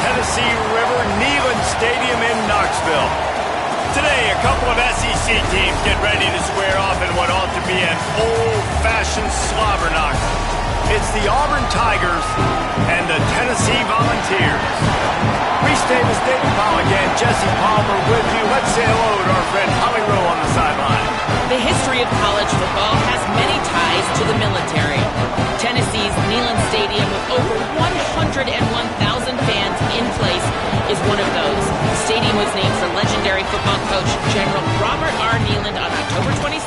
Tennessee River Neyland Stadium in Knoxville. Today, a couple of SEC teams get ready to square off in what ought to be an old-fashioned slobber knock. It's the Auburn Tigers and the Tennessee Volunteers. Restate the state call again. Jesse Palmer with you. Let's say hello to our friend Holly Rowe on the sideline. The history of college football has many ties to the military. Tennessee's Neyland Stadium, with over 101,000 fans in place, is one of those. The stadium was named for legendary football coach General Robert R. Neyland on October 27,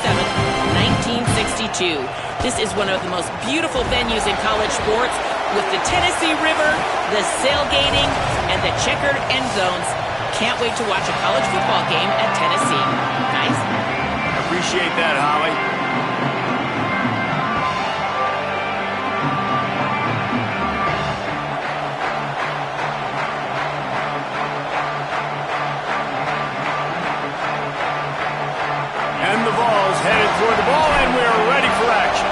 1962. This is one of the most beautiful venues in college sports, with the Tennessee River, the sailgating, and the checkered end zones. Can't wait to watch a college football game at Tennessee. Guys? Appreciate that, Holly. And the ball's headed toward the ball, and we're ready for action.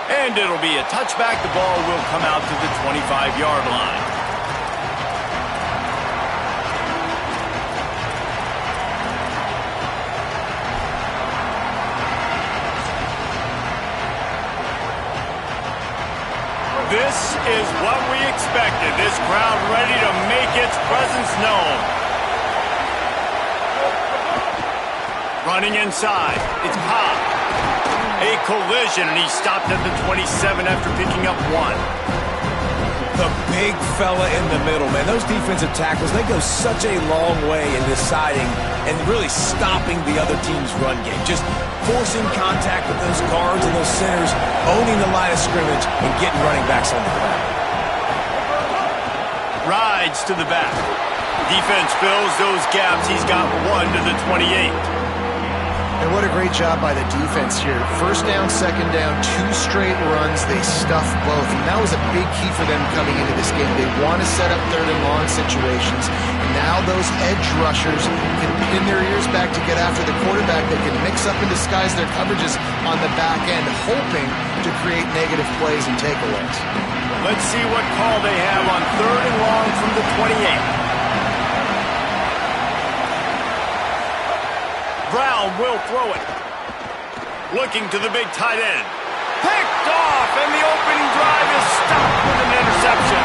And it'll be a touchback. The ball will come out to the 25-yard line. This is what we expected. This crowd ready to make its presence known. Running inside. It's Pop. A collision, and he stopped at the 27 after picking up one. The big fella in the middle, man. Those defensive tackles, they go such a long way in deciding and really stopping the other team's run game. Just forcing contact with those guards and those centers, owning the line of scrimmage, and getting running backs on the ground. Rides to the back. Defense fills those gaps. He's got one to the 28. And what a great job by the defense here. First down, second down, 2 straight runs. They stuffed both. And that was a big key for them coming into this game. They want to set up third and long situations. And now those edge rushers can pin their ears back to get after the quarterback. They can mix up and disguise their coverages on the back end, hoping to create negative plays and takeaways. Let's see what call they have on third and long from the 28. Brown will throw it. Looking to the big tight end. Picked off, and the opening drive is stopped with an interception.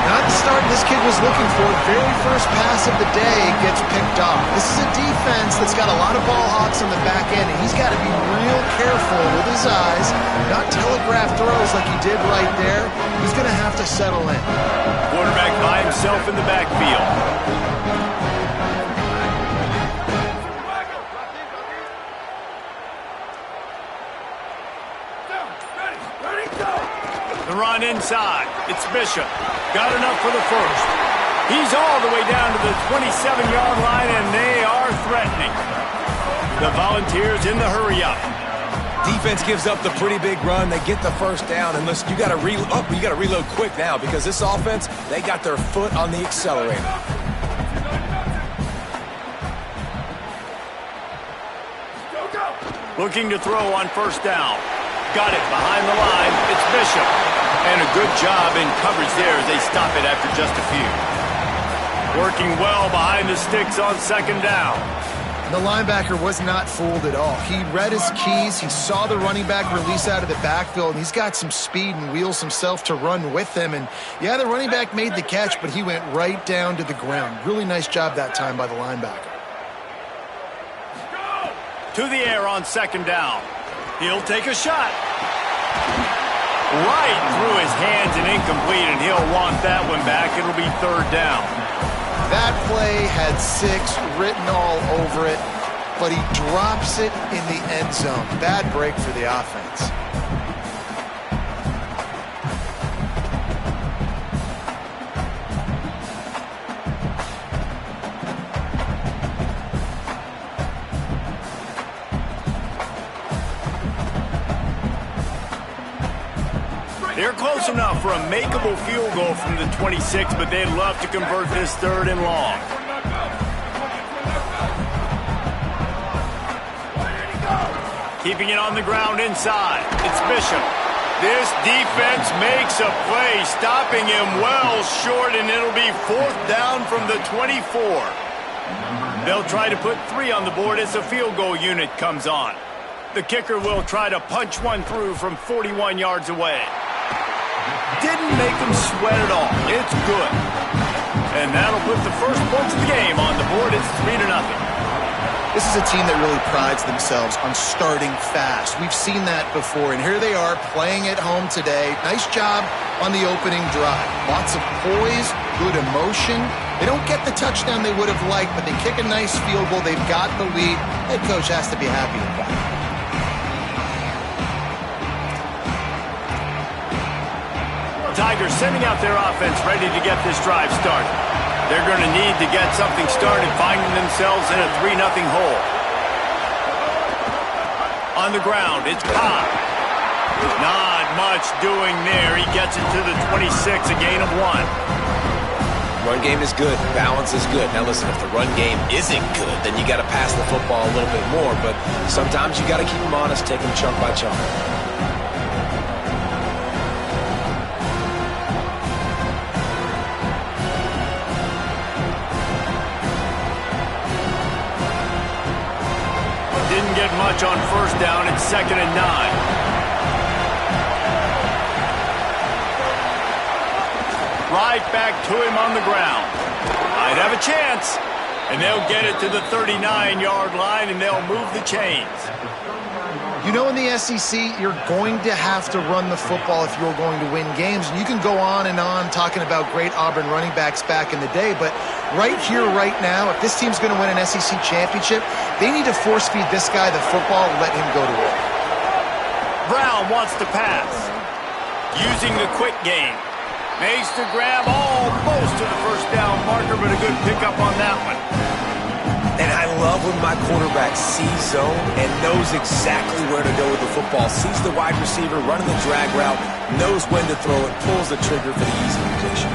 Not the start this kid was looking for. Very first pass of the day gets picked off. This is a defense that's got a lot of ball hawks on the back end, and he's got to be real careful with his eyes, not telegraph throws like he did right there. He's going to have to settle in. Quarterback by himself in the backfield. The run inside. It's Bishop. Got enough for the first. He's all the way down to the 27-yard line, and they are threatening. The Volunteers in the hurry-up. Defense gives up the pretty big run. They get the first down, and listen, you got to reload quick now because this offense, they got their foot on the accelerator. Looking to throw on first down. Got it behind the line. It's Bishop. And a good job in coverage there as they stop it after just a few. Working well behind the sticks on second down. The linebacker was not fooled at all. He read his keys. He saw the running back release out of the backfield, and he's got some speed and wheels himself to run with him. And, yeah, the running back made the catch, but he went right down to the ground. Really nice job that time by the linebacker. To the air on second down. He'll take a shot. Right through his hands and incomplete, and he'll want that one back. It'll be third down. That play had 6 written all over it, but he drops it in the end zone. Bad break for the offense. They're close enough for a makeable field goal from the 26, but they'd love to convert this third and long. Keeping it on the ground inside. It's Bishop. This defense makes a play, stopping him well short, and it'll be 4th down from the 24. They'll try to put 3 on the board as the field goal unit comes on. The kicker will try to punch one through from 41 yards away. Didn't make him sweat at all. It's good. And that'll put the first points of the game on the board. It's 3-0. This is a team that really prides themselves on starting fast. We've seen that before, and here they are playing at home today. Nice job on the opening drive. Lots of poise, good emotion. They don't get the touchdown they would have liked, but they kick a nice field goal. They've got the lead. Head coach has to be happy with that. Tigers sending out their offense ready to get this drive started. They're going to need to get something started, finding themselves in a 3-0 hole. On the ground, it's Cobb. Not much doing there. He gets it to the 26, a gain of 1. Run game is good. Balance is good. Now listen, if the run game isn't good, then you got to pass the football a little bit more. But sometimes you got to keep them honest, take them chunk by chunk. Didn't get much on 1st down. It's 2nd and 9. Right back to him on the ground. Might have a chance. And they'll get it to the 39-yard line, and they'll move the chains. You know, in the SEC, you're going to have to run the football if you're going to win games. And you can go on and on talking about great Auburn running backs back in the day, but right here, right now, if this team's going to win an SEC championship, they need to force-feed this guy the football and let him go to work. Brown wants to pass. Using the quick game. Makes the grab almost to the 1st down marker, but a good pickup on that one. And I love when my quarterback sees zone and knows exactly where to go with the football. Sees the wide receiver running the drag route, knows when to throw it, pulls the trigger for the easy completion.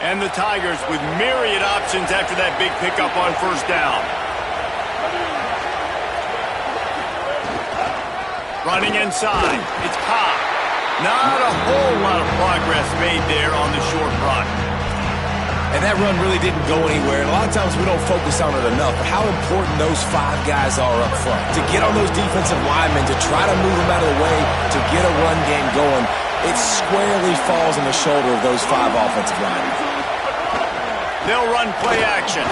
And the Tigers with myriad options after that big pickup on 1st down. Running inside, it's Cobb. Not a whole lot of progress made there on the short run. And that run really didn't go anywhere. And a lot of times we don't focus on it enough, but how important those 5 guys are up front. To get on those defensive linemen, to try to move them out of the way, to get a run game going, it squarely falls on the shoulder of those 5 offensive linemen. They'll run play action.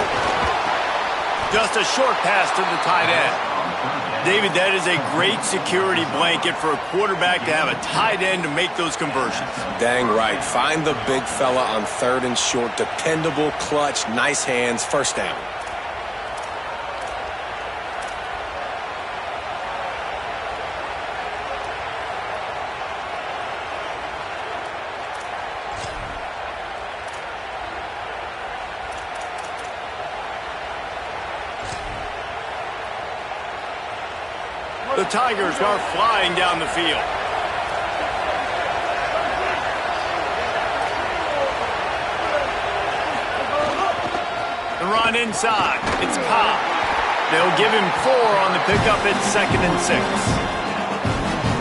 Just a short pass to the tight end. David, that is a great security blanket for a quarterback to have a tight end to make those conversions. Dang right. Find the big fella on 3rd and short. Dependable, clutch, nice hands, 1st down. The Tigers are flying down the field. The run inside. It's Cobb. They'll give him 4 on the pickup. It's 2nd and 6.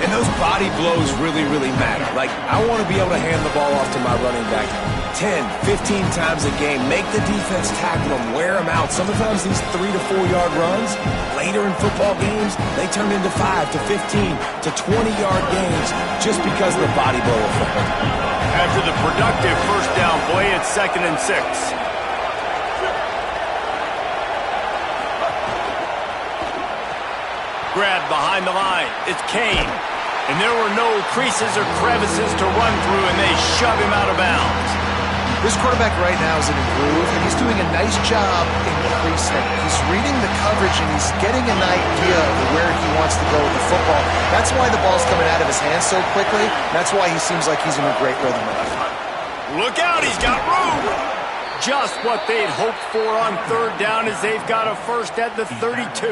And those body blows really, really matter. Like, I want to be able to hand the ball off to my running back 10, 15 times a game. Make the defense tackle them, wear them out. Sometimes these 3 to 4 yard runs, later in football games, they turn into 5 to 15 to 20-yard games just because of the body blow effect. After the productive 1st down play, it's 2nd and 6. Grab behind the line. It's Kane. And there were no creases or crevices to run through, and they shove him out of bounds. This quarterback right now is in a groove, and he's doing a nice job increasing. He's reading the coverage, and he's getting an idea of where he wants to go with the football. That's why the ball's coming out of his hands so quickly. That's why he seems like he's in a great rhythm. Look out, he's got room. Just what they'd hoped for on third down as they've got a first at the 32.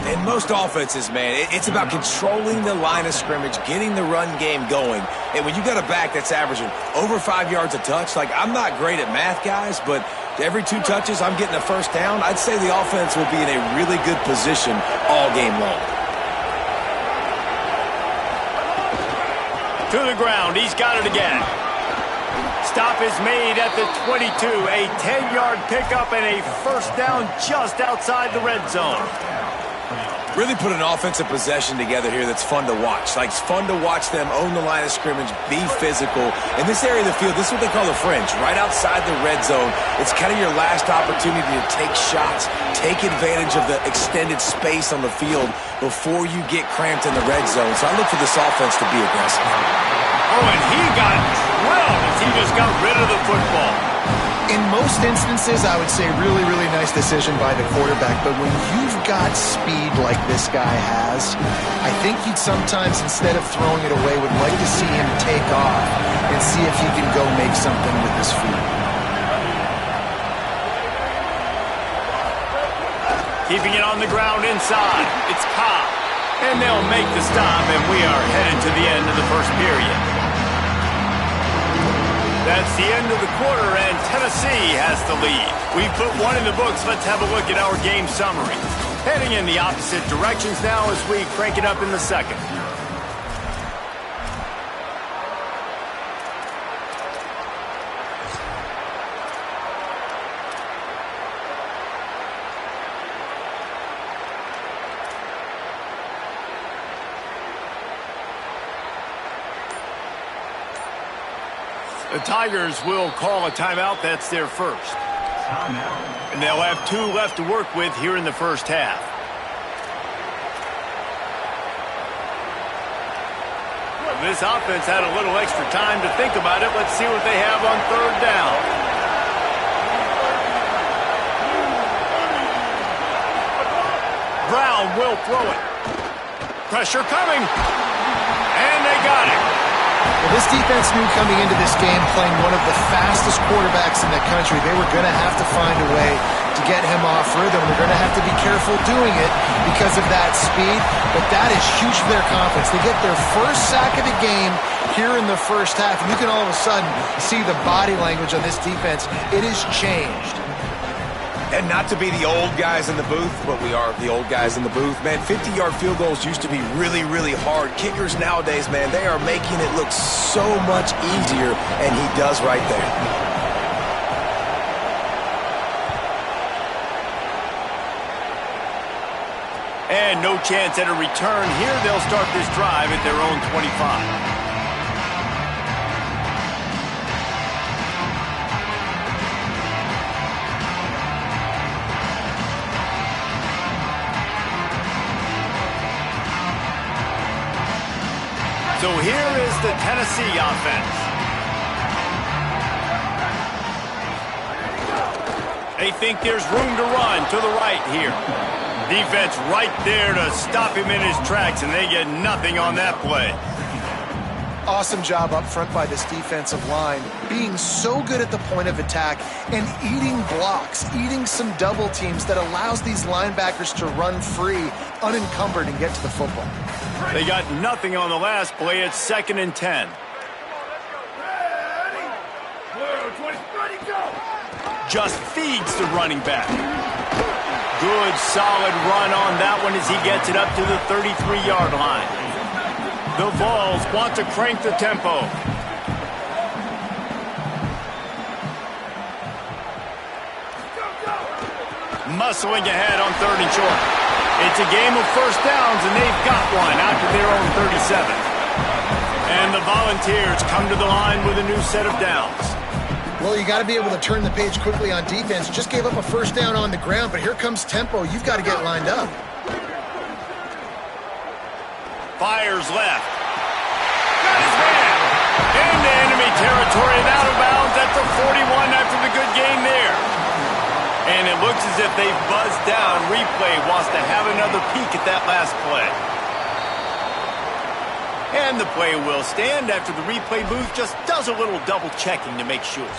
In most offenses, man, it's about controlling the line of scrimmage, getting the run game going. And when you got a back that's averaging over 5 yards a touch, like, I'm not great at math, guys, but every 2 touches I'm getting a first down, I'd say the offense will be in a really good position all game long. To the ground, he's got it again. Stop is made at the 22, a 10-yard pickup and a first down just outside the red zone. Really put an offensive possession together here that's fun to watch. Like, it's fun to watch them own the line of scrimmage, be physical. In this area of the field, this is what they call the fringe, right outside the red zone. It's kind of your last opportunity to take shots, take advantage of the extended space on the field before you get cramped in the red zone. So I look for this offense to be aggressive. Oh, and he got drilled as he just got rid of the football. In most instances, I would say really, really nice decision by the quarterback. But when you've got speed like this guy has, I think he'd sometimes, instead of throwing it away, would like to see him take off and see if he can go make something with his feet. Keeping it on the ground inside. It's Cobb. And they'll make the stop, and we are headed to the end of the first period. That's the end of the quarter, and Tennessee has the lead. We've put one in the books. Let's have a look at our game summary. Heading in the opposite directions now as we crank it up in the second. The Tigers will call a timeout. That's their first. And they'll have 2 left to work with here in the first half. Well, this offense had a little extra time to think about it. Let's see what they have on third down. Brown will throw it. Pressure coming. And they got it. Well, this defense knew coming into this game, playing one of the fastest quarterbacks in the country, they were going to have to find a way to get him off rhythm. They're going to have to be careful doing it because of that speed, but that is huge for their confidence. They get their first sack of the game here in the first half, and you can all of a sudden see the body language on this defense. It has changed. And not to be the old guys in the booth, but we are the old guys in the booth, man. 50-yard field goals used to be really, really hard. Kickers nowadays, man, they are making it look so much easier, and he does right there. And no chance at a return here. They'll start this drive at their own 25. So here is the Tennessee offense. They think there's room to run to the right here. Defense right there to stop him in his tracks, and they get nothing on that play. Awesome job up front by this defensive line, being so good at the point of attack and eating blocks, eating some double teams that allows these linebackers to run free, unencumbered, and get to the football. They got nothing on the last play. It's 2nd and 10. Just feeds the running back. Good, solid run on that one as he gets it up to the 33-yard line. The Vols want to crank the tempo. Muscling ahead on 3rd and short. It's a game of first downs, and they've got one out to their own 37. And the Volunteers come to the line with a new set of downs. Well, you got to be able to turn the page quickly on defense. Just gave up a first down on the ground, but here comes tempo. You've got to get lined up. Fires left. Got his man. Into enemy territory and out of bounds at the 41 after the good game there. And it looks as if they've buzzed down. Replay wants to have another peek at that last play. And the play will stand after the replay booth just does a little double checking to make sure.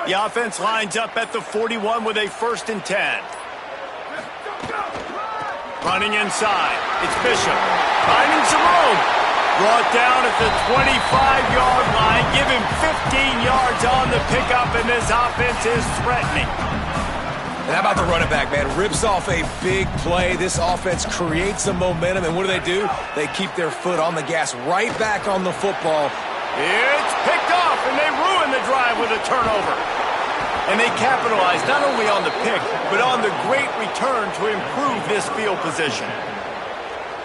The offense lines up at the 41 with a 1st and 10. Running inside. It's Bishop. Finding some room. Brought down at the 25-yard line. Give him 15 yards on the pickup, and this offense is threatening. And how about the running back, man? Rips off a big play. This offense creates some momentum, and what do? They keep their foot on the gas, right back on the football. It's picked off, and they ruin the drive with a turnover. And they capitalize not only on the pick, but on the great return to improve this field position.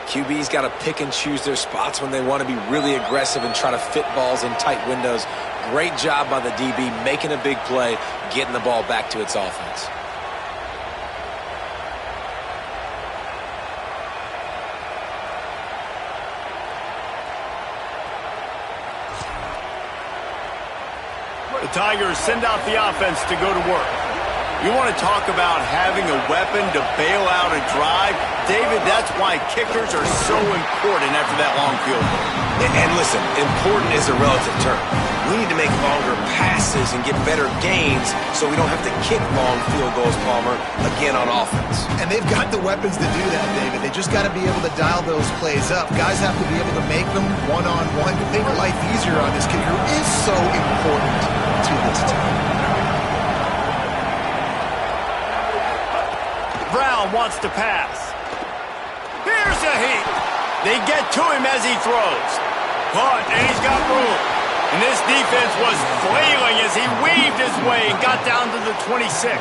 QB's got to pick and choose their spots when they want to be really aggressive and try to fit balls in tight windows. Great job by the DB making a big play, getting the ball back to its offense. The Tigers send out the offense to go to work. You want to talk about having a weapon to bail out a drive? David, that's why kickers are so important after that long field goal. And listen, important is a relative term. We need to make longer passes and get better gains so we don't have to kick long field goals, Palmer, again on offense. And they've got the weapons to do that, David. They just got to be able to dial those plays up. Guys have to be able to make them one-on-one to make life easier on this kicker is so important to this team. Brown wants to pass. Here's a heat. They get to him as he throws. Caught, and he's got room. And this defense was flailing as he weaved his way and got down to the 26.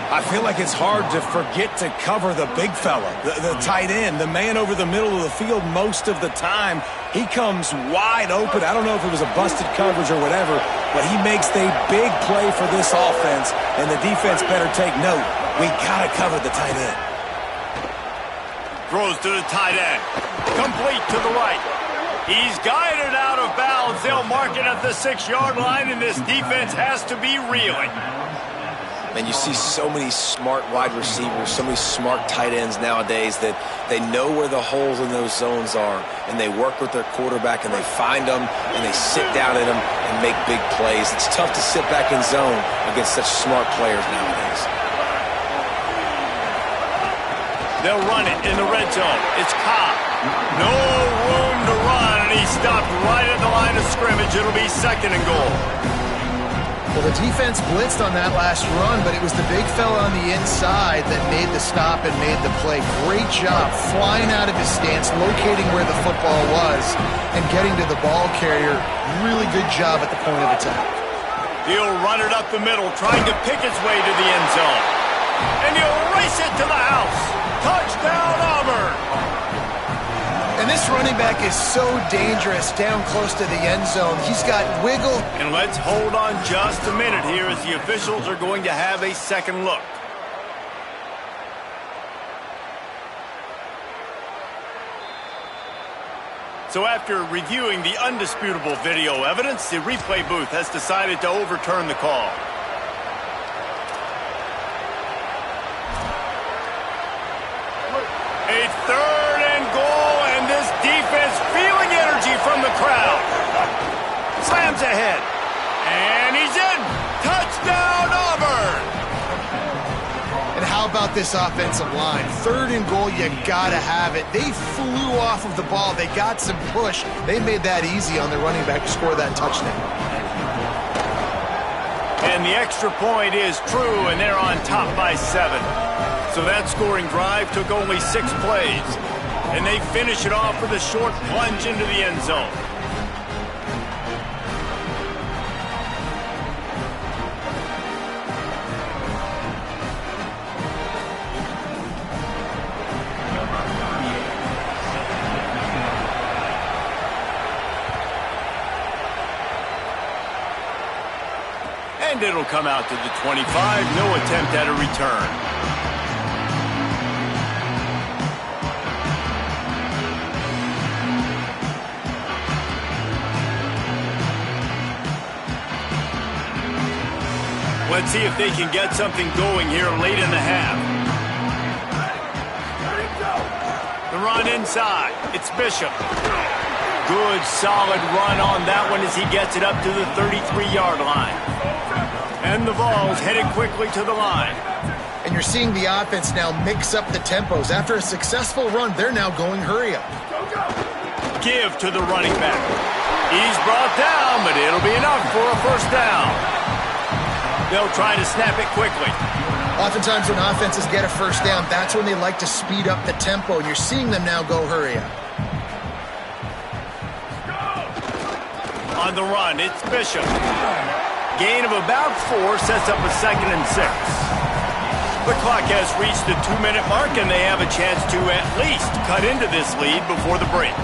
I feel like it's hard to forget to cover the big fella, the tight end, the man over the middle of the field most of the time. He comes wide open. I don't know if it was a busted coverage or whatever, but he makes the big play for this offense, and the defense better take note. We got to cover the tight end. Throws to the tight end. Complete to the right. He's guided out of bounds. They'll mark it at the 6-yard line, and this defense has to be reeling. And you see so many smart wide receivers, so many smart tight ends nowadays that they know where the holes in those zones are, and they work with their quarterback, and they find them, and they sit down in them and make big plays. It's tough to sit back in zone against such smart players nowadays. They'll run it in the red zone. It's Cobb. No room to run, and he stopped right at the line of scrimmage. It'll be 2nd and goal. Well, the defense blitzed on that last run, but it was the big fella on the inside that made the stop and made the play. Great job flying out of his stance, locating where the football was, and getting to the ball carrier. Really good job at the point of attack. He'll run it up the middle, trying to pick his way to the end zone. And he'll race it to the house. Touchdown, Auburn! And this running back is so dangerous down close to the end zone. He's got wiggle. And let's hold on just a minute here as the officials are going to have a second look. So after reviewing the undisputable video evidence, the replay booth has decided to overturn the call. A 3rd and goal, and this defense feeling energy from the crowd. Slams ahead, and he's in. Touchdown, Auburn! And how about this offensive line? 3rd and goal, you gotta have it. They flew off of the ball. They got some push. They made that easy on the running back to score that touchdown. And the extra point is true, and they're on top by 7. So that scoring drive took only 6 plays. And they finish it off with a short plunge into the end zone. And it'll come out to the 25. No attempt at a return. Let's see if they can get something going here late in the half. The run inside. It's Bishop. Good, solid run on that one as he gets it up to the 33-yard line. And the ball's headed quickly to the line. And you're seeing the offense now mix up the tempos. After a successful run, they're now going hurry up. Give to the running back. He's brought down, but it'll be enough for a first down. They'll try to snap it quickly. Oftentimes when offenses get a first down, that's when they like to speed up the tempo, and you're seeing them now go hurry up. On the run, it's Bishop. Gain of about 4 sets up a 2nd and 6. The clock has reached the 2-minute mark, and they have a chance to at least cut into this lead before the break.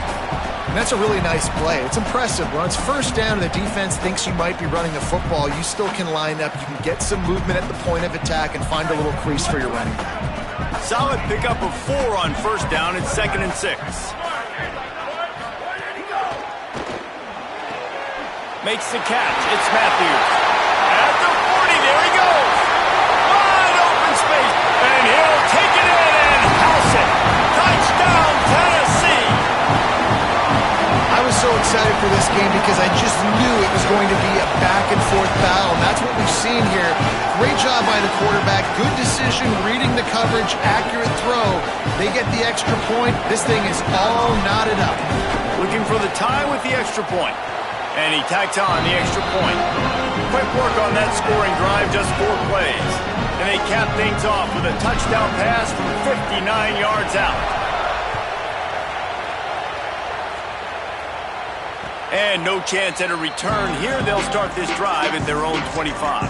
And that's a really nice play. It's impressive. When it's first down and the defense thinks you might be running the football, you still can line up. You can get some movement at the point of attack and find a little crease for your running back. Solid pickup of 4 on first down and 2nd and 6. Makes the catch. It's Matthews. At the 40, there he goes. Wide open space. And he'll take it in and house it. Touchdown, Tennessee. I was so excited for this game because I just knew it was going to be a back-and-forth battle, and that's what we've seen here. Great job by the quarterback. Good decision, reading the coverage, accurate throw. They get the extra point. This thing is all knotted up. Looking for the tie with the extra point. And he tacks on the extra point. Quick work on that scoring drive, just 4 plays. And they cap things off with a touchdown pass from 59 yards out. And no chance at a return here. They'll start this drive at their own 25.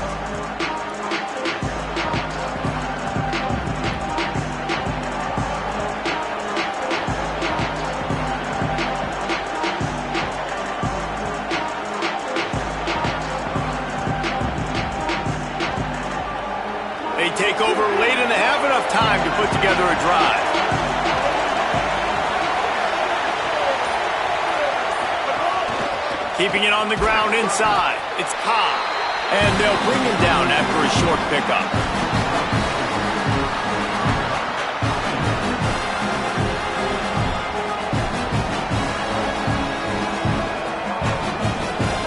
They take over late and they have enough time to put together a drive. Keeping it on the ground inside. It's Cobb. And they'll bring him down after a short pickup.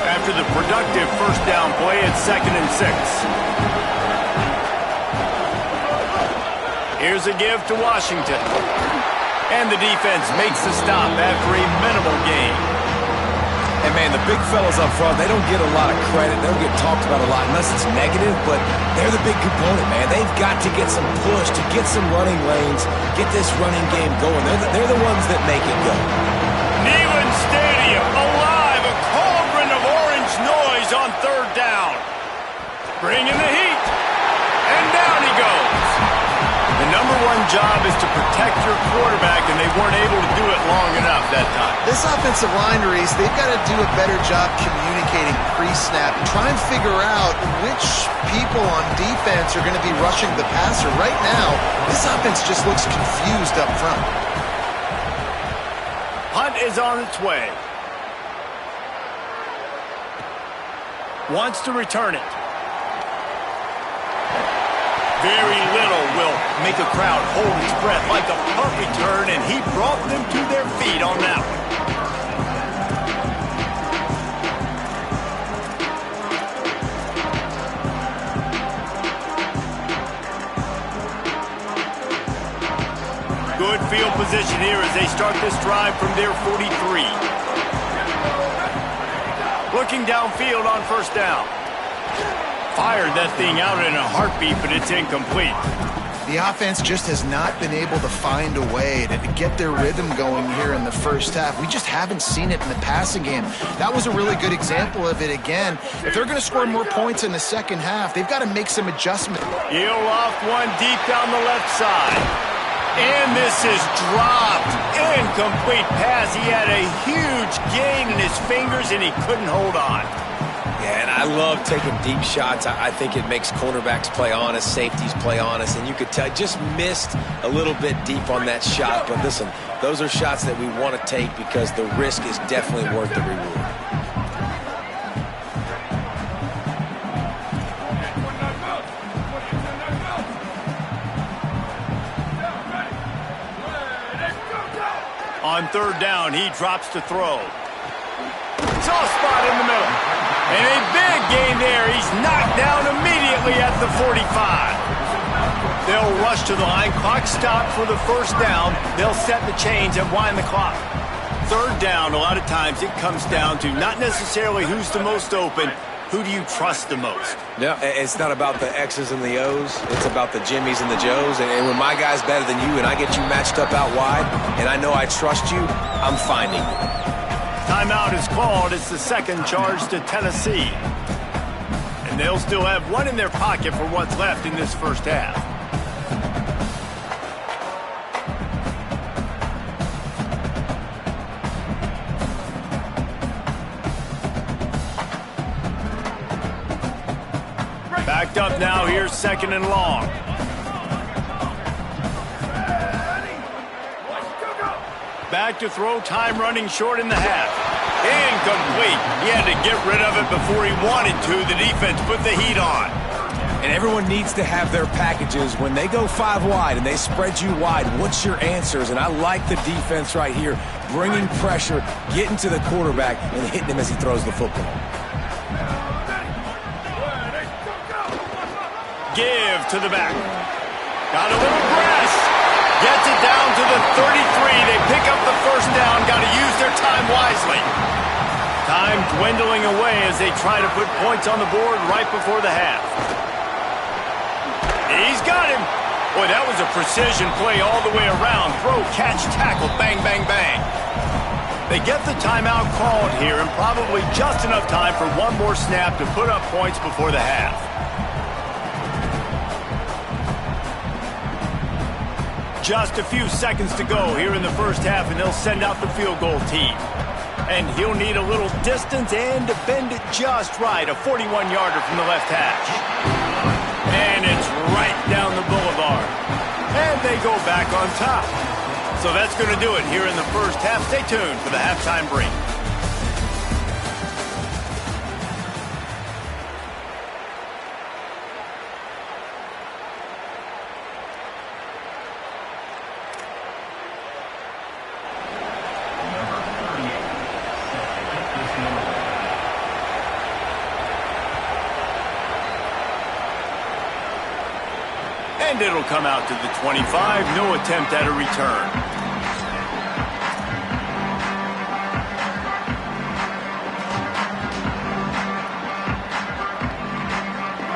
After the productive first down play, it's 2nd and 6. Here's a give to Washington. And the defense makes the stop after a minimal gain. And, man, the big fellas up front, they don't get a lot of credit. They don't get talked about a lot unless it's negative, but they're the big component, man. They've got to get some push, to get some running lanes, get this running game going. They're the ones that make it go. Neyland Stadium alive, a cauldron of orange noise on 3rd down. Bringing the heat. And down he goes. The number 1 job is to protect your quarterback, and they weren't able to do it long enough that time. This offensive line, Reese, they've got to do a better job communicating pre-snap and try and figure out which people on defense are going to be rushing the passer. Right now, this offense just looks confused up front. Punt is on its way. Wants to return it. Very little will make a crowd hold its breath like a punt return, and he brought them to their feet on that one. Good field position here as they start this drive from their 43. Looking downfield on first down. Fired that thing out in a heartbeat, but it's incomplete. The offense just has not been able to find a way to get their rhythm going here in the first half. We just haven't seen it in the passing game. That was a really good example of it again. If they're going to score more points in the second half, they've got to make some adjustments. He'll off one deep down the left side. And this is dropped. Incomplete pass. He had a huge gain in his fingers, and he couldn't hold on. Yeah, and I love taking deep shots. I think it makes cornerbacks play honest, safeties play honest, and you could tell just missed a little bit deep on that shot. But listen, those are shots that we want to take because the risk is definitely worth the reward. On 3rd down, he drops to throw. soft spot in the middle. And a big gain there. He's knocked down immediately at the 45. They'll rush to the line. Clock stopped for the first down. They'll set the chains and wind the clock. Third down, a lot of times it comes down to not necessarily who's the most open, who do you trust the most? Yeah, it's not about the X's and the O's. It's about the Jimmies and the Joes. And when my guy's better than you and I get you matched up out wide and I know I trust you, I'm finding you. Timeout is called. It's the second charge to Tennessee. And they'll still have one in their pocket for what's left in this first half. Backed up now, here's second and long. Back to throw, time running short in the half. Incomplete. He had to get rid of it before he wanted to. The defense put the heat on. And everyone needs to have their packages. When they go 5 wide and they spread you wide, what's your answers? And I like the defense right here, bringing pressure, getting to the quarterback, and hitting him as he throws the football. Give to the back. Got a little press. Gets it down to the 33. They pick up the first down. Got to use their time wisely. Time dwindling away as they try to put points on the board right before the half. He's got him. Boy, that was a precision play all the way around. Throw, catch, tackle, bang, bang, bang. They get the timeout called here and probably just enough time for one more snap to put up points before the half. Just a few seconds to go here in the first half, and they'll send out the field goal team. And he'll need a little distance and to bend it just right. A 41-yarder from the left hash. And it's right down the boulevard. And they go back on top. So that's going to do it here in the first half. Stay tuned for the halftime break. And it'll come out to the 25. No attempt at a return.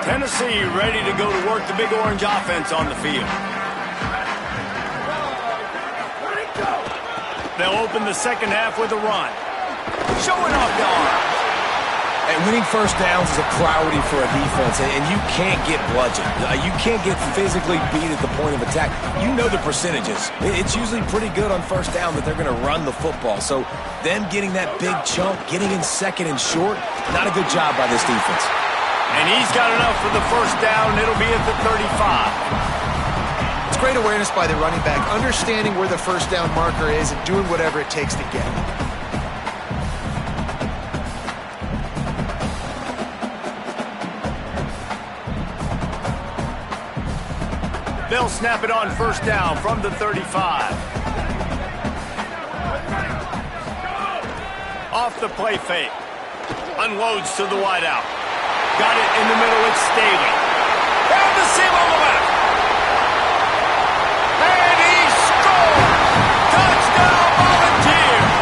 Tennessee ready to go to work the Big Orange offense on the field. They'll open the second half with a run. Showing off the arm. And winning first downs is a priority for a defense, and you can't get bludgeoned. You can't get physically beat at the point of attack. You know the percentages. It's usually pretty good on first down that they're going to run the football. So them getting that big chunk, getting in second and short, not a good job by this defense. And he's got enough for the first down. It'll be at the 35. It's great awareness by the running back, understanding where the first down marker is and doing whatever it takes to get it. They'll snap it on first down from the 35. Off the play fake. Unloads to the wideout. Got it in the middle, it's Staley. Down the seam on the left. And he scores! Touchdown Volunteers!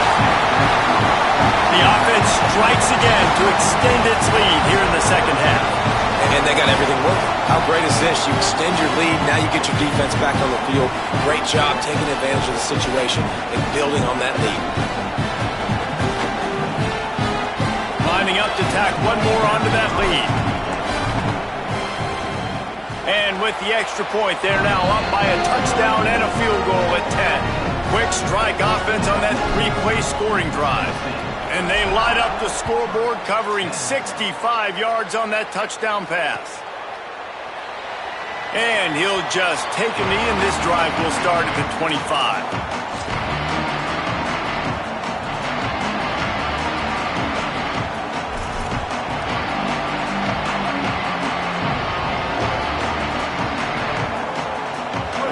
The offense strikes again to extend its lead here in the second half. And they got everything working. How great is this? You extend your lead, now you get your defense back on the field. Great job taking advantage of the situation and building on that lead. Lining up to tack one more onto that lead. And with the extra point, they're now up by a touchdown and a field goal at 10. Quick strike offense on that three-play scoring drive. And they light up the scoreboard, covering 65 yards on that touchdown pass. And he'll just take a knee, and this drive will start at the 25.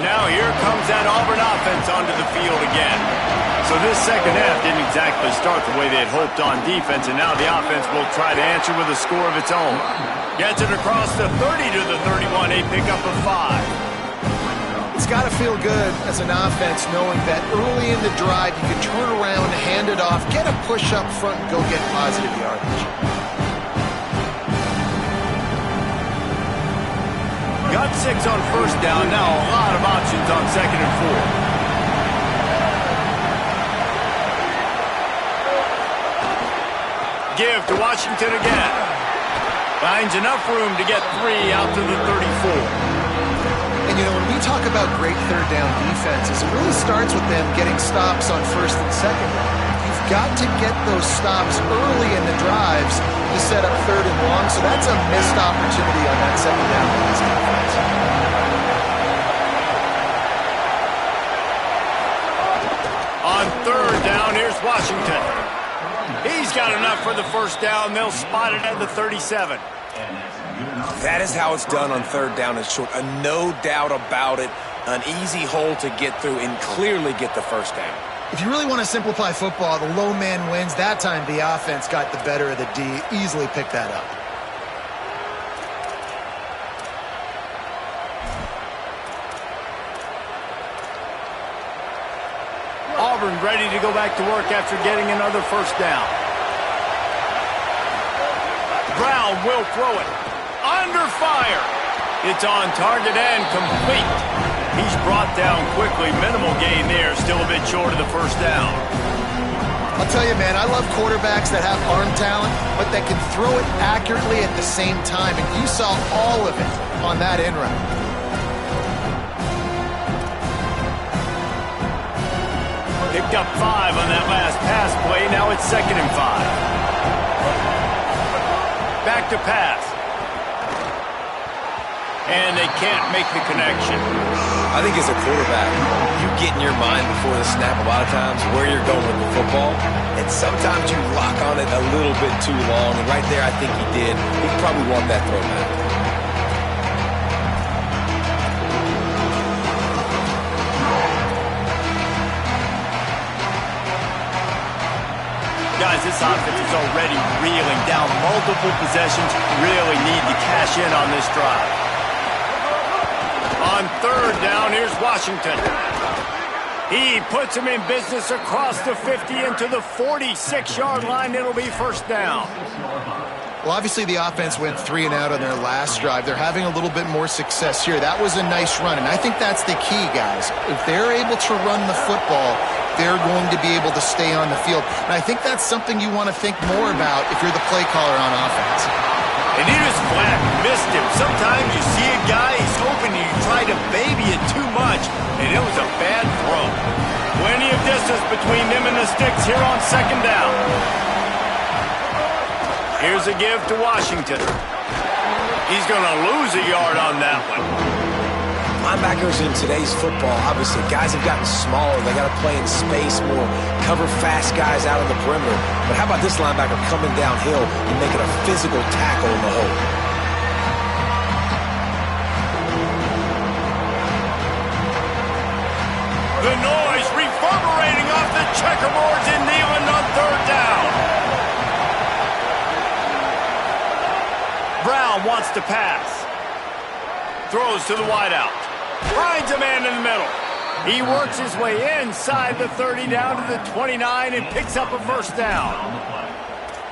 Now here comes that Auburn offense onto the field again. So this second half didn't exactly start the way they had hoped on defense, and now the offense will try to answer with a score of its own. Gets it across the 30 to the 31, a pickup of 5. It's got to feel good as an offense knowing that early in the drive you can turn around, hand it off, get a push up front, and go get positive yardage. Got 6 on first down, now a lot of options on second and 4. Give to Washington again. Finds enough room to get 3 out to the 34. And, you know, when we talk about great third down defenses, it really starts with them getting stops on first and second down. You've got to get those stops early in the drives to set up third and long, so that's a missed opportunity on that second down for this defense. On third down, here's Washington. He's got enough for the first down. They'll spot it at the 37. That is how it's done on third down and short. No doubt about it. An easy hole to get through and clearly get the first down. If you really want to simplify football, the low man wins. That time the offense got the better of the D. Easily picked that up. Auburn ready to go back to work after getting another first down. Brown will throw it. Under fire. It's on target and complete. He's brought down quickly. Minimal gain there. Still a bit short of the first down. I'll tell you, man, I love quarterbacks that have arm talent, but that can throw it accurately at the same time. And you saw all of it on that end run. Picked up 5 on that last pass play. Now it's second and 5. Back to pass. And they can't make the connection. I think as a quarterback, you get in your mind before the snap a lot of times where you're going with the football. And sometimes you lock on it a little bit too long. And right there, I think he did. He probably want that throw back. Guys, this offense is already reeling down multiple possessions. Really need to cash in on this drive. On third down, here's Washington. He puts him in business across the 50 into the 46-yard line. It'll be first down. Well, obviously the offense went 3 and out on their last drive. They're having a little bit more success here. That was a nice run, and I think that's the key, guys. If they're able to run the football, they're going to be able to stay on the field. And I think that's something you want to think more about if you're the play caller on offense. And he just flat missed him. Sometimes you see a guy, he's hoping you try to baby it too much, and it was a bad throw. Plenty of distance between them and the sticks here on second down. Here's a give to Washington. He's going to lose a yard on that one. Linebackers in today's football, obviously, guys have gotten smaller. They got to play in space more, cover fast guys out of the perimeter. But how about this linebacker coming downhill and making a physical tackle in the hole? The noise reverberating off the checkerboards in Neyland on third down. Brown wants to pass. Throws to the wideout. Finds a man in the middle. He works his way inside the 30 down to the 29 and picks up a first down.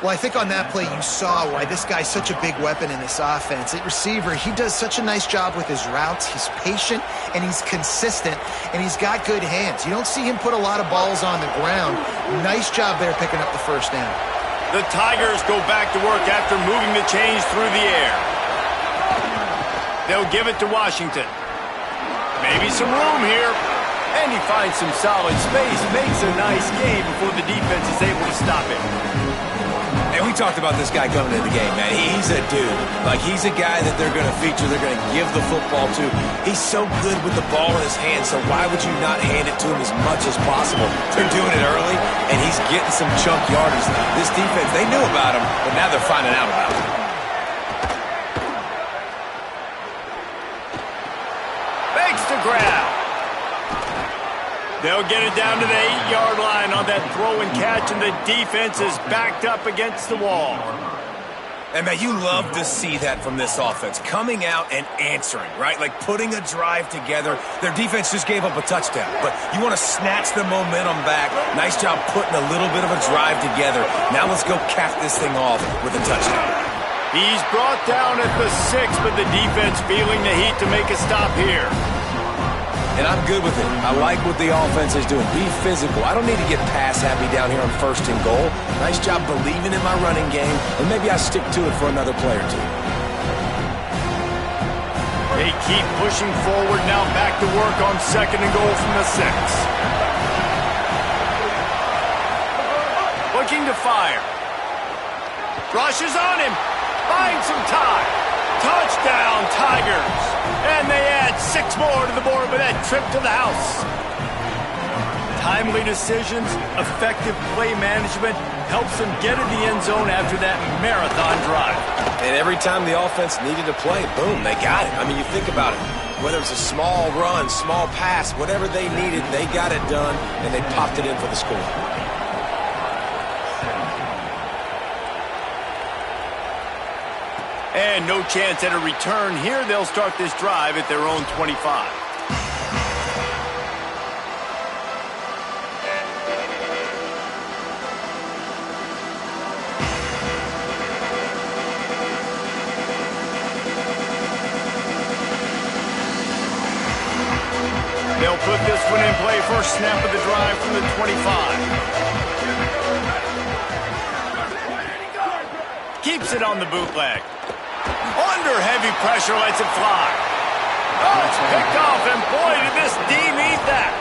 Well, I think on that play you saw why this guy's such a big weapon in this offense. At receiver, he does such a nice job with his routes. He's patient, and he's consistent, and he's got good hands. You don't see him put a lot of balls on the ground. Nice job there picking up the first down. The Tigers go back to work after moving the chains through the air. They'll give it to Washington. Maybe some room here. And he finds some solid space, makes a nice game before the defense is able to stop him. And we talked about this guy coming into the game, man. He's a dude. Like, he's a guy that they're going to feature, they're going to give the football to. He's so good with the ball in his hand, so why would you not hand it to him as much as possible? They're doing it early, and he's getting some chunk yardage. This defense, they knew about him, but now they're finding out about him. Makes the grab. They'll get it down to the 8-yard line on that throw and catch, and the defense is backed up against the wall. And, man, you love to see that from this offense, coming out and answering, right? Like putting a drive together. Their defense just gave up a touchdown, but you want to snatch the momentum back. Nice job putting a little bit of a drive together. Now let's go cap this thing off with a touchdown. He's brought down at the 6, but the defense feeling the heat to make a stop here. And I'm good with it. I like what the offense is doing. Be physical. I don't need to get pass happy down here on 1st and goal. Nice job believing in my running game, and maybe I stick to it for another play or two. They keep pushing forward, now back to work on 2nd and goal from the 6. Looking to fire. Rushes on him. Finds some time. Touchdown, Tigers. And they add 6 more to the board with that trip to the house. Timely decisions, effective play management helps them get in the end zone after that marathon drive. And every time the offense needed to play, boom, they got it. I mean, you think about it. Whether it's a small run, small pass, whatever they needed, they got it done, and they popped it in for the score. And no chance at a return here. They'll start this drive at their own 25. They'll put this one in play. First snap of the drive from the 25. Keeps it on the bootleg. Under heavy pressure, lets it fly. Oh, it's picked off, and boy, did this D need that.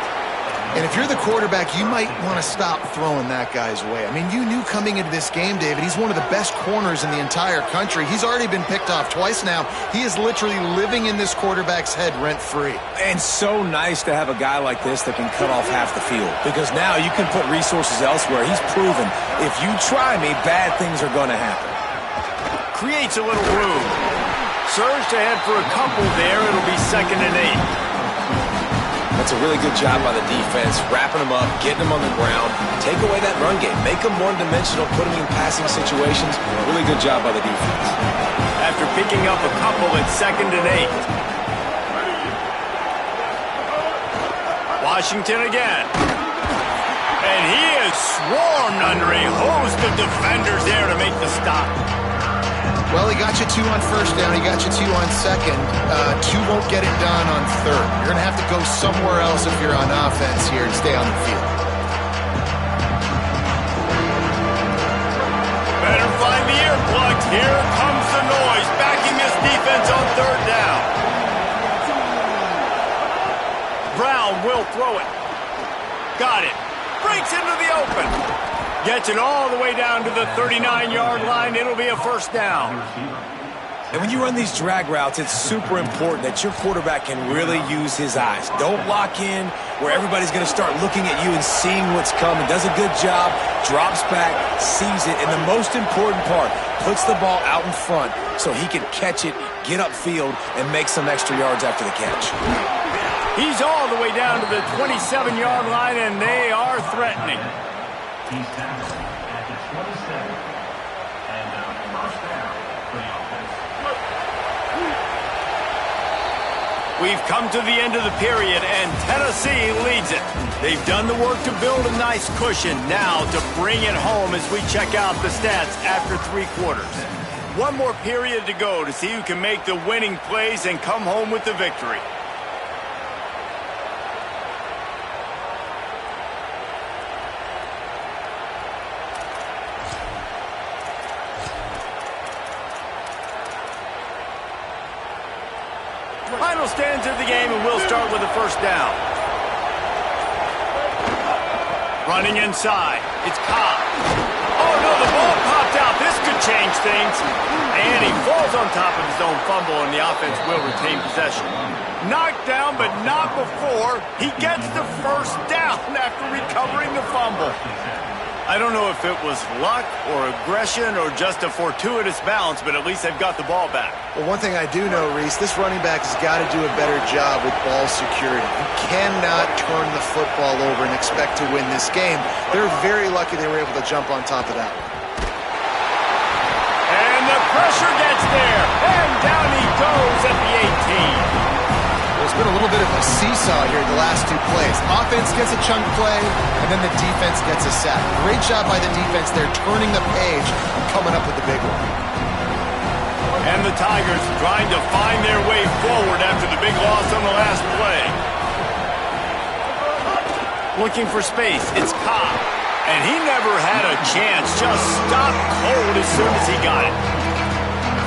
And if you're the quarterback, you might want to stop throwing that guy's way. I mean, you knew coming into this game, David, he's one of the best corners in the entire country. He's already been picked off twice now. He is literally living in this quarterback's head rent-free. And so nice to have a guy like this that can cut off half the field, because now you can put resources elsewhere. He's proven if you try me, bad things are going to happen. Creates a little room. Surged ahead for a couple there. It'll be 2nd and 8. That's a really good job by the defense, wrapping them up, getting them on the ground. Take away that run game. Make them one-dimensional, put them in passing situations. Really good job by the defense. After picking up a couple, it's 2nd and 8. Washington again. And he is swarmed under a host of defenders there to make the stop. Well, he got you 2 on 1st down. He got you 2 on 2nd. 2 won't get it done on 3rd. You're going to have to go somewhere else if you're on offense here and stay on the field. Better find the earplugs. Here comes the noise, backing this defense on 3rd down. Brown will throw it. Got it. Breaks into the open. Gets it all the way down to the 39-yard line. It'll be a 1st down. And when you run these drag routes, it's super important that your quarterback can really use his eyes. Don't lock in where everybody's going to start looking at you and seeing what's coming. Does a good job, drops back, sees it, and the most important part, puts the ball out in front so he can catch it, get upfield, and make some extra yards after the catch. He's all the way down to the 27-yard line, and they are threatening. He's tackled at the 27, and 1st down for the offense. We've come to the end of the period, and Tennessee leads it. They've done the work to build a nice cushion. Now to bring it home as we check out the stats after 3 quarters. One more period to go to see who can make the winning plays and come home with the victory. Final stands of the game, and we'll start with the 1st down. Running inside. It's Cobb. Oh, no, the ball popped out. This could change things. And he falls on top of his own fumble, and the offense will retain possession. Knocked down, but not before. He gets the 1st down after recovering the fumble. I don't know if it was luck or aggression or just a fortuitous bounce, but at least they've got the ball back. Well, one thing I do know, Reese, this running back has got to do a better job with ball security. You cannot turn the football over and expect to win this game. They're very lucky they were able to jump on top of that one. And the pressure gets there, and down he goes at the 18. There's been a little bit of a seesaw here the last two plays. Offense gets a chunk play, and then the defense gets a sack. Great job by the defense there, turning the page and coming up with the big one. And the Tigers trying to find their way forward after the big loss on the last play. Looking for space, it's Cobb. And he never had a chance, just stopped cold as soon as he got it.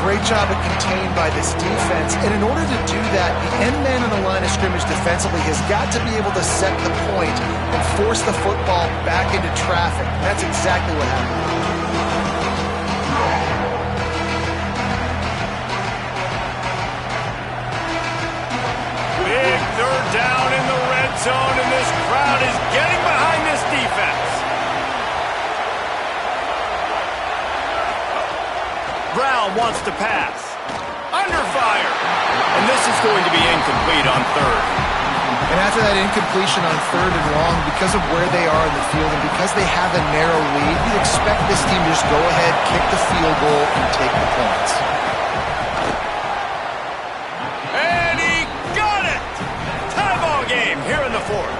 Great job of contained by this defense. And in order to do that, the end man on the line of scrimmage defensively has got to be able to set the point and force the football back into traffic. And that's exactly what happened. Big third down in the red zone, and this crowd is getting behind this defense. Brown wants to pass. Under fire. And this is going to be incomplete on third. And after that incompletion on third and long, because of where they are in the field and because they have a narrow lead, you'd expect this team to just go ahead, kick the field goal, and take the points. And he got it! Tie ball game here in the fourth.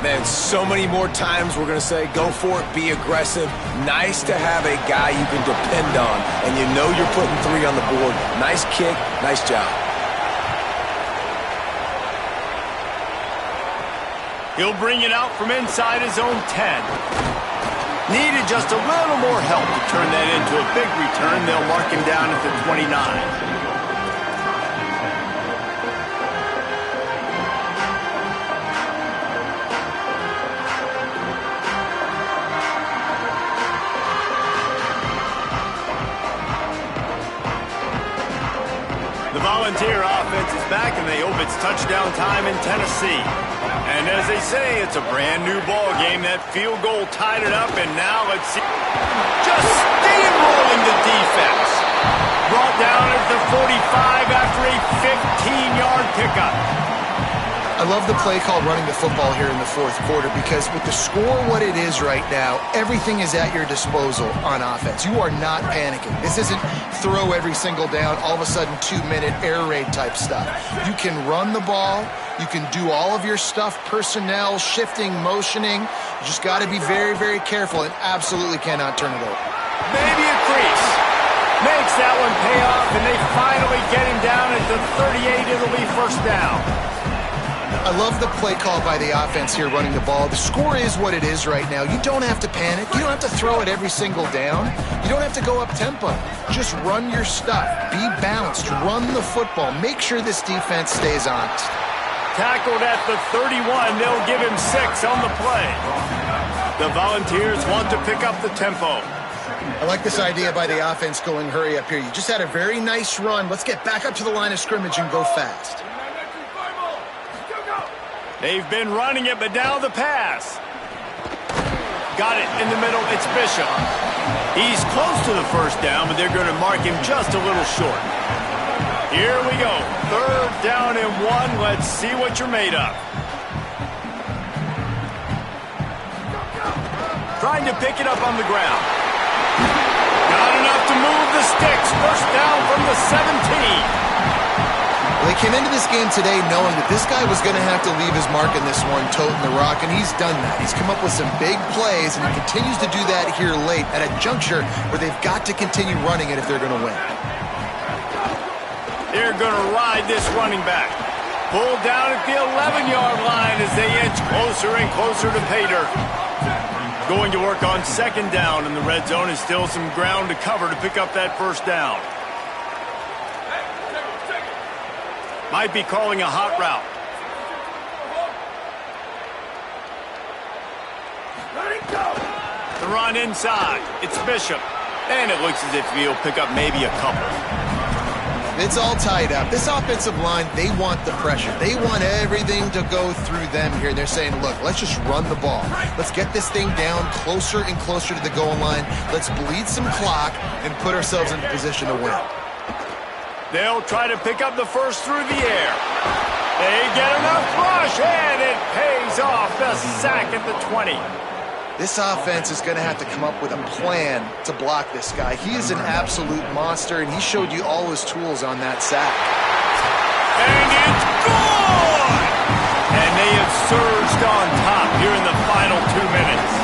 Man, so many more times we're going to say, go for it, be aggressive. Nice to have a guy you can depend on, and you know you're putting 3 on the board. Nice kick, nice job. He'll bring it out from inside his own 10. Needed just a little more help to turn that into a big return. They'll mark him down at the 29. The Volunteer offense is back, and they hope it's touchdown time in Tennessee. And as they say, it's a brand new ball game. That field goal tied it up, and now let's see. Just steamrolling the defense. Brought down at the 45 after a 15-yard pickup. I love the play call running the football here in the fourth quarter because with the score what it is right now, everything is at your disposal on offense. You are not panicking. This isn't throw every single down, all of a sudden 2-minute air raid type stuff. You can run the ball. You can do all of your stuff, personnel, shifting, motioning. You just got to be very, very careful and absolutely cannot turn it over. Maybe a crease. Makes that one pay off, and they finally get him down at the 38. It'll be first down. I love the play call by the offense here running the ball. The score is what it is right now. You don't have to panic. You don't have to throw it every single down. You don't have to go up tempo. Just run your stuff. Be balanced. Run the football. Make sure this defense stays honest. Tackled at the 31. They'll give him 6 on the play. The Volunteers want to pick up the tempo. I like this idea by the offense going hurry up here. You just had a very nice run. Let's get back up to the line of scrimmage and go fast. They've been running it, but now the pass. Got it in the middle. It's Bishop. He's close to the first down, but they're going to mark him just a little short. Here we go. Third down and 1. Let's see what you're made of. Trying to pick it up on the ground. Not enough to move the sticks. First down from the 17. Well, they came into this game today knowing that this guy was going to have to leave his mark in this one, toting the rock, and he's done that. He's come up with some big plays, and he continues to do that here late at a juncture where they've got to continue running it if they're going to win. They're going to ride this running back. Pulled down at the 11-yard line as they inch closer and closer to pay dirt. Going to work on second down, and the red zone is still some ground to cover to pick up that first down. Might be calling a hot route. The run inside. It's Bishop. And it looks as if he'll pick up maybe a couple. It's all tied up. This offensive line, they want the pressure. They want everything to go through them here. They're saying, look, let's just run the ball. Let's get this thing down closer and closer to the goal line. Let's bleed some clock and put ourselves in a position to win. They'll try to pick up the first through the air. They get enough rush, and it pays off. The sack at the 20. This offense is going to have to come up with a plan to block this guy. He is an absolute monster, and he showed you all his tools on that sack. And it's gone! And they have surged on top here in the final 2 minutes.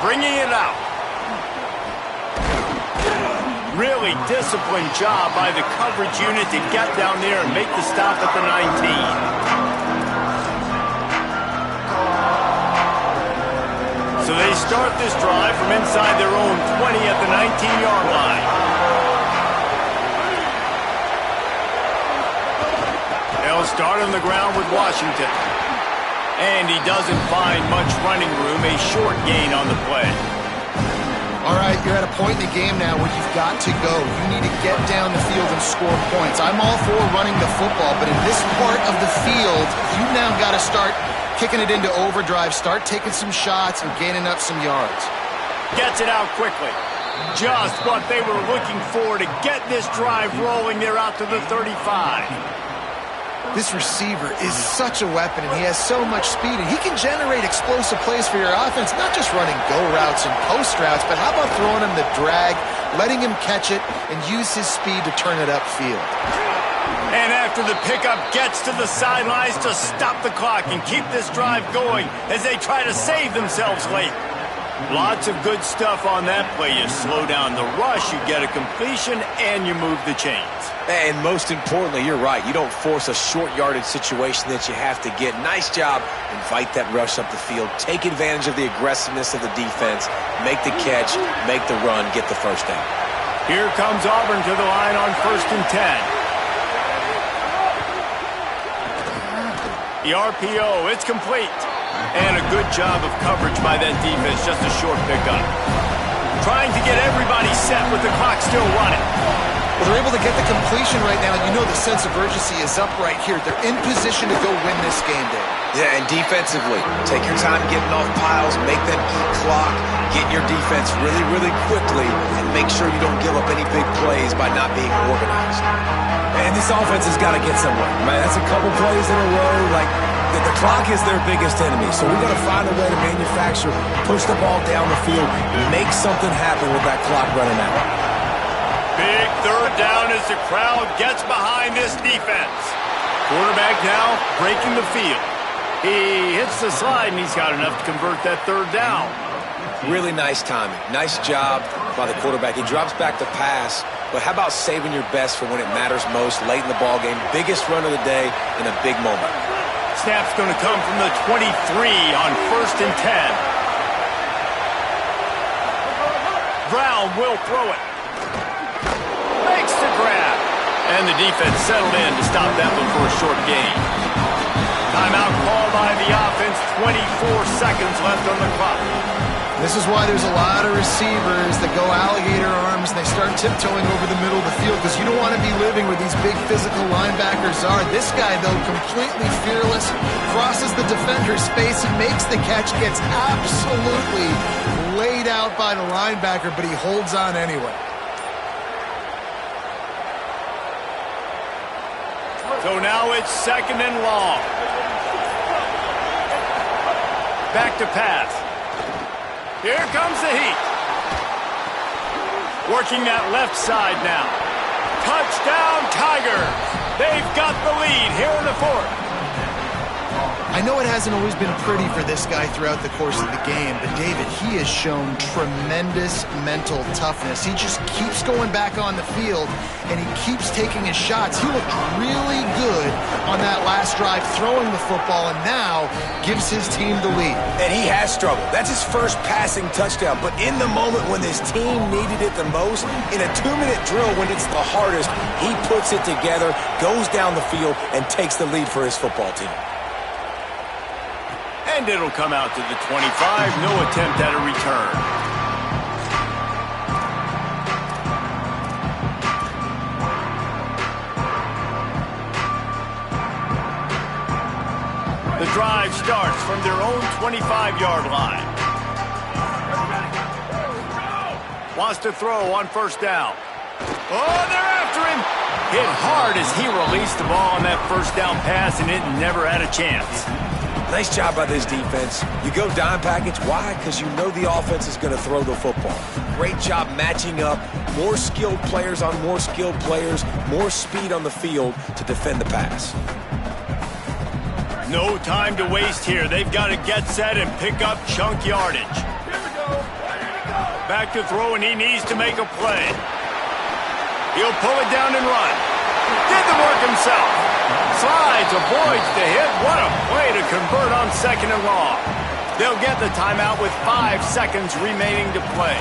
Bringing it out. Really disciplined job by the coverage unit to get down there and make the stop at the 19. So they start this drive from inside their own 20 at the 19-yard line. They'll start on the ground with Washington. And he doesn't find much running room, a short gain on the play. All right, you're at a point in the game now where you've got to go. You need to get down the field and score points. I'm all for running the football, but in this part of the field, you now got to start kicking it into overdrive, start taking some shots and gaining up some yards. Gets it out quickly. Just what they were looking for to get this drive rolling. They're out to the 35. This receiver is such a weapon, and he has so much speed, and he can generate explosive plays for your offense, not just running go routes and post routes, but how about throwing him the drag, letting him catch it, and use his speed to turn it upfield. And after the pickup gets to the sidelines to stop the clock and keep this drive going as they try to save themselves late. Lots of good stuff on that play. You slow down the rush, you get a completion, and you move the chains. And most importantly, you're right. You don't force a short yardage situation that you have to get. Nice job. Invite that rush up the field. Take advantage of the aggressiveness of the defense. Make the catch, make the run, get the first down. Here comes Auburn to the line on 1st and 10. The RPO, it's complete. And a good job of coverage by that defense, just a short pickup. Trying to get everybody set with the clock still running. Well, they're able to get the completion right now. You know the sense of urgency is up right here. They're in position to go win this game, Dave. Yeah, and defensively, take your time getting off piles, make them eat clock, get your defense really, really quickly, and make sure you don't give up any big plays by not being organized. And this offense has got to get somewhere. Man, that's a couple plays in a row. Like, the clock is their biggest enemy, so we got to find a way to manufacture, push the ball down the field, make something happen with that clock running out. Big third down as the crowd gets behind this defense. Quarterback now breaking the field. He hits the slide, and he's got enough to convert that third down. Really nice timing. Nice job by the quarterback. He drops back to pass, but how about saving your best for when it matters most late in the ballgame? Biggest run of the day in a big moment. Snap's going to come from the 23 on 1st and 10. Brown will throw it. Makes the grab. And the defense settled in to stop that one for a short gain. Timeout called by the offense. 24 seconds left on the clock. This is why there's a lot of receivers that go alligator arms and they start tiptoeing over the middle of the field because you don't want to be living where these big physical linebackers are. This guy, though, completely fearless, crosses the defender's face, he makes the catch, gets absolutely laid out by the linebacker, but he holds on anyway. So now it's 2nd and long. Back to pass. Here comes the heat. Working that left side now. Touchdown, Tigers. They've got the lead here in the 4th. I know it hasn't always been pretty for this guy throughout the course of the game, but David, he has shown tremendous mental toughness. He just keeps going back on the field, and he keeps taking his shots. He looked really good on that last drive throwing the football, and now gives his team the lead. And he has struggled. That's his first passing touchdown. But in the moment when this team needed it the most, in a 2-minute drill when it's the hardest, he puts it together, goes down the field, and takes the lead for his football team. And And it'll come out to the 25. No attempt at a return. The drive starts from their own 25-yard line. Wants to throw on first down. Oh, they're after him. Hit hard as he released the ball on that first down pass, and it never had a chance. Nice job by this defense. You go dime package. Why? Because you know the offense is going to throw the football. Great job matching up. More skilled players on more skilled players. More speed on the field to defend the pass. No time to waste here. They've got to get set and pick up chunk yardage. Back to throw, and he needs to make a play. He'll pull it down and run. Did the work himself. Slides, avoids the hit. What a play to convert on second and long. They'll get the timeout with 5 seconds remaining to play.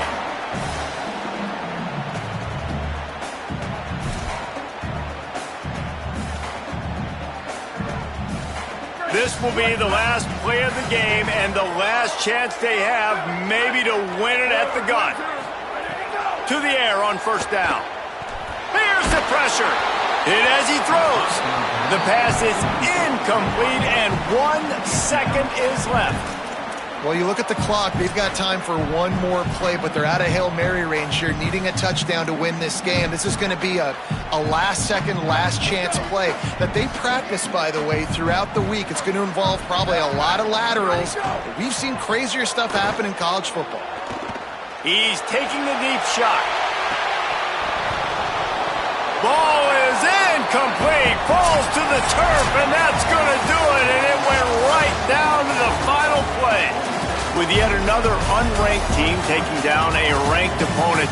This will be the last play of the game and the last chance they have maybe to win it at the gun. To the air on first down. Here's the pressure. Hit as he throws. The pass is incomplete and 1 second is left. Well, you look at the clock. They've got time for one more play, but they're out of Hail Mary range here, needing a touchdown to win this game. This is going to be a last-second, last-chance play that they practice, by the way, throughout the week. It's going to involve probably a lot of laterals. We've seen crazier stuff happen in college football. He's taking the deep shot. Ball is incomplete. Falls to the turf, and that's going to do it. And it went right down to the final play. With yet another unranked team taking down a ranked opponent,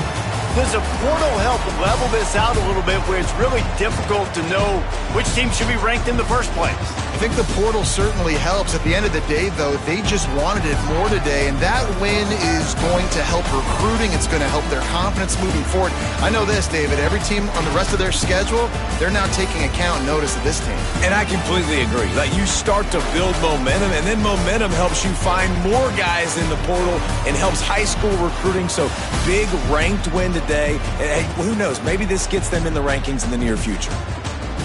does a portal help level this out a little bit where it's really difficult to know which team should be ranked in the first place? I think the portal certainly helps. At the end of the day, though, they just wanted it more today, and that win is going to help recruiting. It's going to help their confidence moving forward. I know this, David, every team on the rest of their schedule, they're now taking account and notice of this team. And I completely agree. Like, you start to build momentum, and then momentum helps you find more guys in the portal and helps high school recruiting. So big ranked win today. And hey, who knows? Maybe this gets them in the rankings in the near future.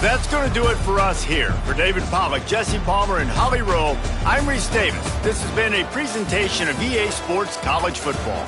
That's going to do it for us here. For David Pollack, Jesse Palmer, and Holly Rowe, I'm Reese Davis. This has been a presentation of EA Sports College Football.